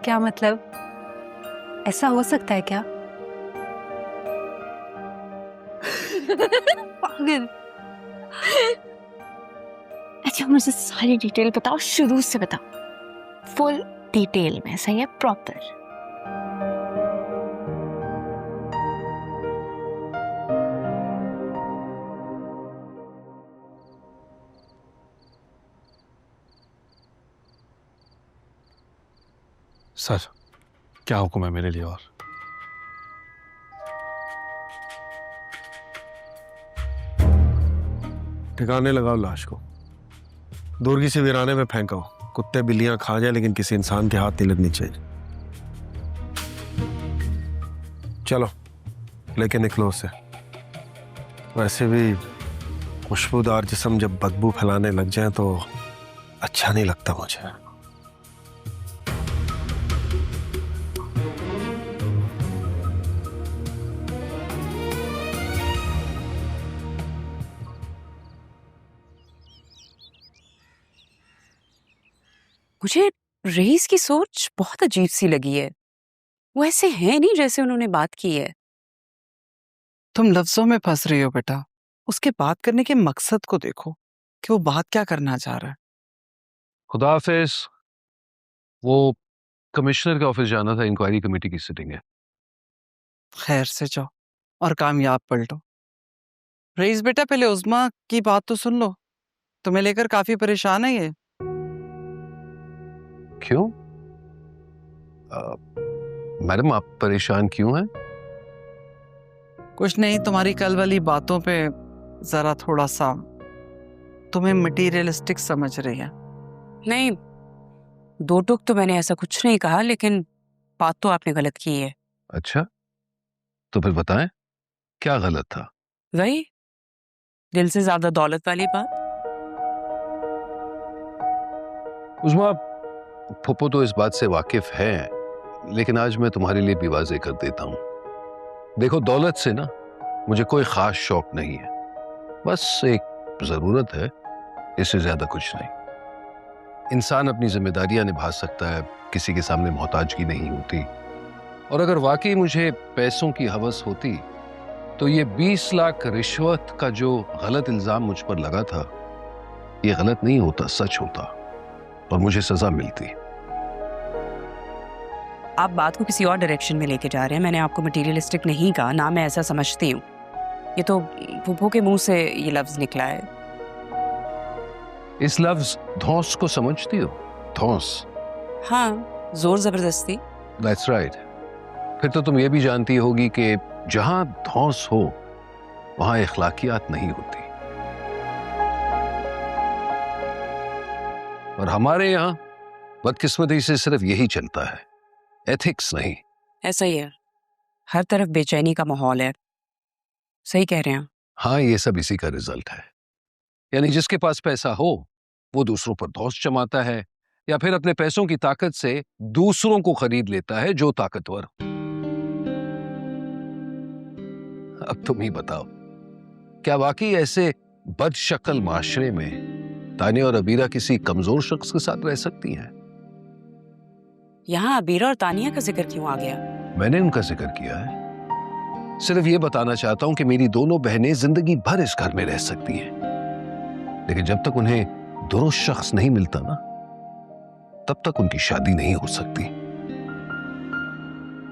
क्या मतलब? ऐसा हो सकता है क्या? पागल। अच्छा मुझे सारी डिटेल बताओ, शुरू से बताओ, फुल डिटेल में, सही है, प्रॉपर। सर, क्या हुक्म है मेरे लिए? और ठिकाने लगाओ लाश को, दूर किसी वीराने में फेंको। कुत्ते बिल्लियां खा जाए लेकिन किसी इंसान के हाथ नहीं लगनी चाहिए। चलो लेके निकलो उसे। वैसे भी खुशबूदार जिस्म जब बदबू फैलाने लग जाए तो अच्छा नहीं लगता मुझे। मुझे रईस की सोच बहुत अजीब सी लगी है। वो ऐसे है नहीं जैसे उन्होंने बात की है। तुम लफ्जों में फंस रही हो बेटा। उसके बात करने के मकसद को देखो कि वो बात क्या करना चाह रहा है। खुदा हाफिज। वो कमिश्नर के ऑफिस जाना था, इंक्वायरी कमेटी की सिटिंग है। खैर से जाओ और कामयाब पलटो। रईस बेटा, पहले उस्मा की बात तो सुन लो। तुम्हें लेकर काफी परेशान है ये। क्यों? मैडम आप परेशान क्यों हैं? कुछ नहीं, तुम्हारी कल वाली बातों पे जरा थोड़ा सा तुम्हें मटीरियलिस्टिक समझ रही है। नहीं, दो टूक तो मैंने ऐसा कुछ नहीं कहा, लेकिन बात तो आपने गलत की है। अच्छा, तो फिर बताएं क्या गलत था? वही दिल से ज्यादा दौलत वाली बात। उस्मा, फुप्पो तो इस बात से वाकिफ है, लेकिन आज मैं तुम्हारे लिए भी वाज़ेह कर देता हूं। देखो, दौलत से ना मुझे कोई खास शौक नहीं है, बस एक जरूरत है, इससे ज्यादा कुछ नहीं। इंसान अपनी जिम्मेदारियां निभा सकता है, किसी के सामने मोहताजगी नहीं होती। और अगर वाकई मुझे पैसों की हवस होती तो ये 20 लाख रिश्वत का जो गलत इल्जाम मुझ पर लगा था, ये गलत नहीं होता, सच होता और मुझे सजा मिलती। आप बात को किसी और डायरेक्शन में लेके जा रहे हैं। मैंने आपको मटीरियलिस्टिक नहीं कहा, ना मैं ऐसा समझती हूँ। ये तो फूफो के मुंह से ये लफ्ज निकला है। इस लफ्ज धौंस को समझती हो? धौंस? हाँ, जोर जबरदस्ती। That's right. फिर तो तुम ये भी जानती होगी कि जहां धौंस हो वहां इखलाकियात नहीं होती। और हमारे यहां बदकिस्मती से सिर्फ यही चलता है, एथिक्स नहीं। ऐसा ही है, हर तरफ बेचैनी का माहौल है। सही कह रहे हैं। हाँ, ये सब इसी का रिजल्ट है। यानी जिसके पास पैसा हो वो दूसरों पर धौंस जमाता है, या फिर अपने पैसों की ताकत से दूसरों को खरीद लेता है जो ताकतवर हो। अब तुम ही बताओ, क्या वाकई ऐसे बदशक्ल माशरे में तानिया और अबीरा किसी कमजोर शख्स के साथ रह सकती हैं? यहाँ अबीरा और तानिया का जिक्र क्यों आ गया? मैंने उनका जिक्र किया है, सिर्फ ये बताना चाहता हूं कि मेरी दोनों बहनें जिंदगी भर इस घर में रह सकती हैं, लेकिन जब तक उन्हें दुरुस्त शख्स नहीं मिलता ना, तब तक उनकी शादी नहीं हो सकती।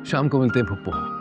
शाम को मिलते हैं फुप्पो।